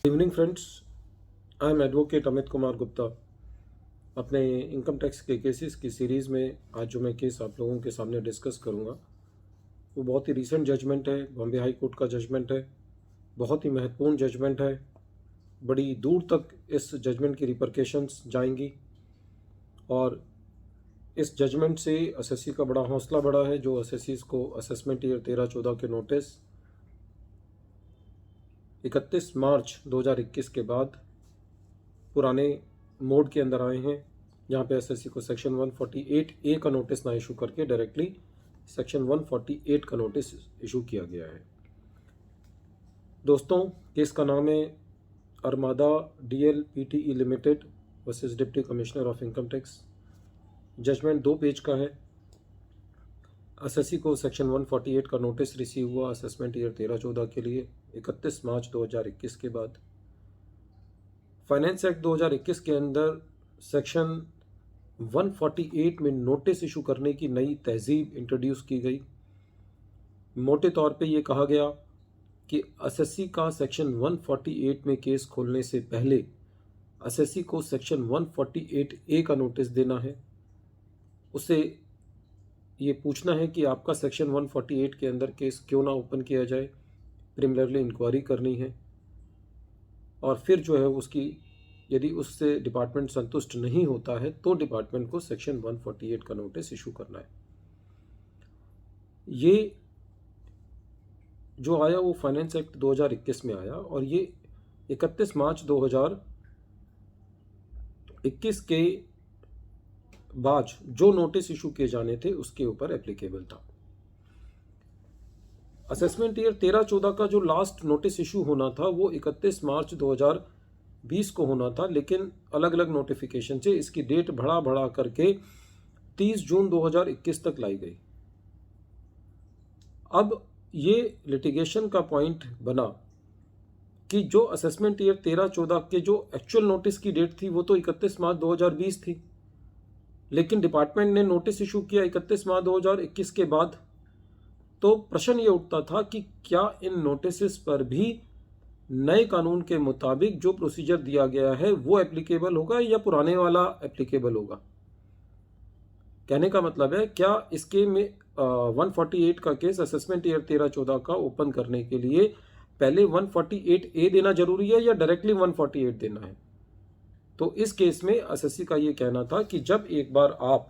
Evening friends, I am advocate Amit Kumar Gupta. अपने income tax के cases की सीरीज़ में आज जो मैं केस आप लोगों के सामने डिस्कस करूंगा वो बहुत ही रीसेंट जजमेंट है। बॉम्बे हाई कोर्ट का जजमेंट है। बहुत ही महत्वपूर्ण जजमेंट है। बड़ी दूर तक इस जजमेंट की रिपरकेशंस जाएंगी और इस जजमेंट से एसएससी का बड़ा हौसला बढ़ा है। जो एसएससी को असेसमेंट ईयर 13-14 के नोटिस 31 मार्च 2021 के बाद पुराने मोड के अंदर आए हैं, जहाँ पे एसएससी को सेक्शन 148A का नोटिस ना इशू करके डायरेक्टली सेक्शन 148 का नोटिस इशू किया गया है। दोस्तों, केस का नाम है Armada DL PTE limited versus deputy commissioner of income tax. Judgement 2 page का है। एसएससी को सेक्शन 148 का नोटिस रिसीव हुआ असेसमेंट ईयर 13-14 के लिए 31 मार्च 2021 के बाद। फाइनेंस एक्ट 2021 के अंदर सेक्शन 148 में नोटिस इशू करने की नई तहजीब इंट्रोड्यूस की गई। मोटे तौर पे ये कहा गया कि एसएससी का सेक्शन 148 में केस खोलने से पहले एसएससी को सेक्शन 148A का नोटिस देना है। उसे ये पूछना है कि आपका सेक्शन 148 के अंदर केस क्यों ना ओपन किया जाए, प्रिलिमिनरी इंक्वायरी करनी है। और फिर जो है उसकी यदि उससे डिपार्टमेंट संतुष्ट नहीं होता है तो डिपार्टमेंट को सेक्शन 148 का नोटिस इशू करना है। ये जो आया वो फाइनेंस एक्ट 2021 में आया और ये 31 मार्च 2021 के बाद जो नोटिस इशू किए जाने थे उसके ऊपर एप्लीकेबल था। असेसमेंट ईयर 13-14 का जो लास्ट नोटिस इशू होना था वो 31 मार्च 2020 को होना था, लेकिन अलग अलग नोटिफिकेशन से इसकी डेट बढ़ा करके 30 जून 2021 तक लाई गई। अब ये लिटिगेशन का पॉइंट बना कि जो असेसमेंट ईयर 13-14 के जो एक्चुअल नोटिस की डेट थी वो तो 31 मार्च 2020 थी, लेकिन डिपार्टमेंट ने नोटिस इशू किया 31 मार्च 2021 के बाद। तो प्रश्न ये उठता था कि क्या इन नोटिस पर भी नए कानून के मुताबिक जो प्रोसीजर दिया गया है वो एप्लीकेबल होगा या पुराने वाला एप्लीकेबल होगा। कहने का मतलब है, क्या इसके में 148 का केस असेसमेंट ईयर 13-14 का ओपन करने के लिए पहले 148A देना जरूरी है या डायरेक्टली 148 देना है। तो इस केस में एसएससी का ये कहना था कि जब एक बार आप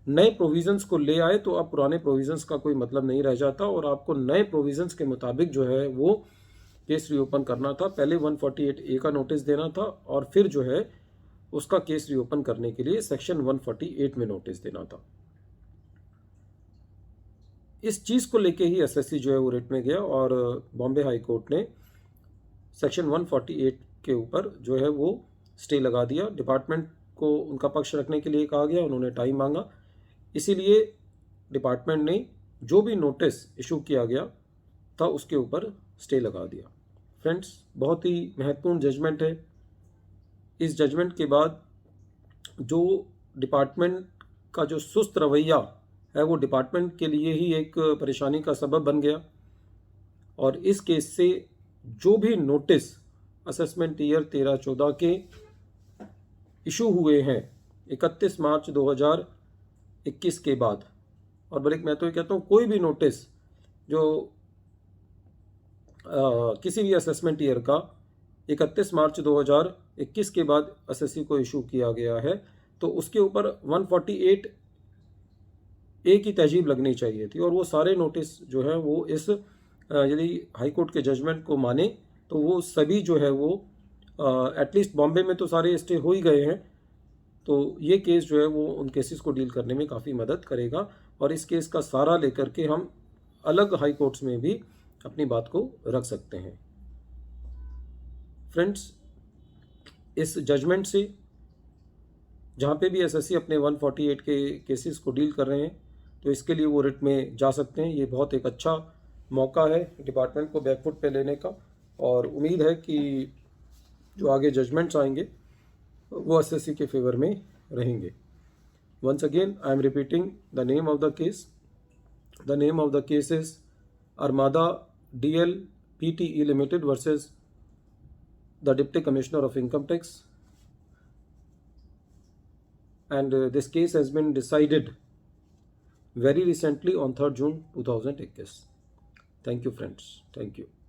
नए प्रोविजंस को ले आए तो अब पुराने प्रोविजंस का कोई मतलब नहीं रह जाता और आपको नए प्रोविजंस के मुताबिक जो है वो केस रीओपन करना था। पहले 148A का नोटिस देना था और फिर जो है उसका केस रीओपन करने के लिए सेक्शन 148 में नोटिस देना था। इस चीज को लेके ही एसएससी जो है वो रिट में गया और बॉम्बे हाई कोर्ट ने सेक्शन 148 के ऊपर जो है वो स्टे लगा दिया। डिपार्टमेंट को उनका पक्ष रखने के लिए कहा गया, उन्होंने टाइम मांगा, इसीलिए डिपार्टमेंट ने जो भी नोटिस इशू किया गया था उसके ऊपर स्टे लगा दिया। फ्रेंड्स, बहुत ही महत्वपूर्ण जजमेंट है। इस जजमेंट के बाद जो डिपार्टमेंट का जो सुस्त रवैया है वो डिपार्टमेंट के लिए ही एक परेशानी का सबब बन गया और इस केस से जो भी नोटिस असेसमेंट ईयर 13-14 के इशू हुए हैं 31 मार्च 2021 के बाद, और बल्कि मैं तो ये कहता हूँ कोई भी नोटिस जो किसी भी असेसमेंट ईयर का 31 मार्च 2021 के बाद एसएससी को इशू किया गया है तो उसके ऊपर 148A की तहजीब लगनी चाहिए थी। और वो सारे नोटिस जो है वो इस यदि हाई कोर्ट के जजमेंट को माने तो वो सभी जो है वो एटलीस्ट बॉम्बे में तो सारे स्टे हो ही गए हैं, तो ये केस जो है वो उन केसेस को डील करने में काफ़ी मदद करेगा और इस केस का सहारा लेकर के हम अलग हाई कोर्ट्स में भी अपनी बात को रख सकते हैं। फ्रेंड्स, इस जजमेंट से जहाँ पे भी एसएससी अपने 148 के केसेस को डील कर रहे हैं तो इसके लिए वो रिट में जा सकते हैं। ये बहुत एक अच्छा मौका है डिपार्टमेंट को बैकफुट पे लेने का और उम्मीद है कि जो आगे जजमेंट्स आएंगे वो एसएससी के फेवर में रहेंगे। Once again I am repeating the name of the case. The name of the case is Armada DL PTE limited versus the Deputy Commissioner of Income Tax, and this case has been decided very recently on 3rd June 2021. Thank you friends. Thank you.